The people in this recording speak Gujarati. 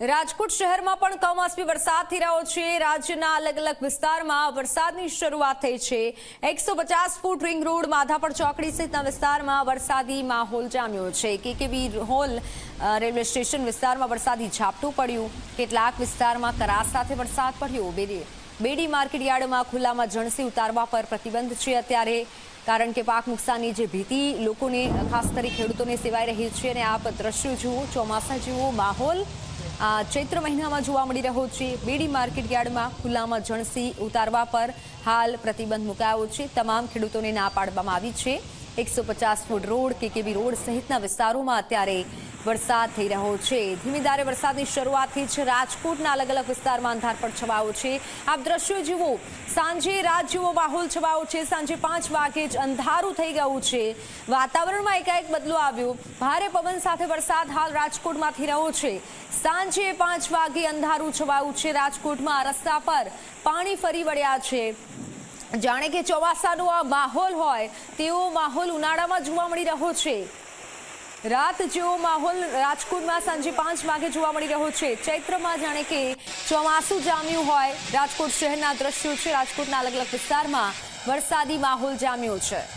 રાજકોટ શહેરમાં પણ કમોસમી વરસાદ થઈ રહ્યો છે। રાજ્યના અલગ અલગ વિસ્તારમાં વરસાદની શરૂઆત થઈ છે। 150 ફૂટ રિંગ રોડ, માધાપર ચોકડી સહિતના વિસ્તારમાં વરસાદી માહોલ જામ્યો છે। કેકેબી હોલ રેલવે સ્ટેશન વિસ્તારમાં વરસાદી ઝાપટું પડ્યું। કેટલાક વિસ્તારમાં કરા સાથે વરસાદ પડ્યો। બેડી માર્કેટ યાર્ડમાં ખુલ્લામાં જણસી ઉતારવા પર પ્રતિબંધ છે અત્યારે, કારણ કે પાક નુકસાનની જે ભીતિ લોકોને, ખાસ કરી ખેડૂતોને સેવાઈ રહી છે। અને આપ દ્રશ્યો જુઓ, ચોમાસા જેવો માહોલ ચૈત્ર મહિનામાં જોવા મળી રહ્યો છે। બેડી માર્કેટ યાર્ડમાં ખુલ્લામાં જણસી ઉતારવા પર હાલ પ્રતિબંધ મુકાયો છે। તમામ ખેડૂતોને ના પાડવામાં આવી છે। 150 ફૂટ રોડ, કેકેબી રોડ સહિતના વિસ્તારોમાં અત્યારે વરસાદ થઈ રહ્યો છે। ધીમી ધારે વરસાદની શરૂઆત થઈ છે। રાજકોટના અલગ અલગ વિસ્તારમાં અંધારપટ છવાયો છે। આપ દ્રશ્યો જુઓ, સાંજે રાત જેવો માહોલ છવાયો છે। સાંજે 5 વાગે જ અંધારું થઈ ગયું છે। વાતાવરણમાં એકાએક બદલો આવ્યો। ભારે પવન સાથે વરસાદ હાલ રાજકોટમાં થઈ રહ્યો છે। સાંજે 5 વાગે અંધારું છવાયું છે। રાજકોટમાં રસ્તા પર પાણી ફરી વળ્યા છે। જાણે કે ચોમાસાનો આ માહોલ હોય તેવો માહોલ ઉનાળામાં જોવા મળી રહ્યો છે। રાત જેવો માહોલ રાજકોટમાં સાંજે 5 વાગે જોવા મળી રહ્યો છે। ચૈત્રમાં જાણે કે ચોમાસું જામ્યું હોય રાજકોટ શહેરના દ્રશ્યો છે। રાજકોટના અલગ અલગ વિસ્તારમાં વરસાદી માહોલ જામ્યો છે।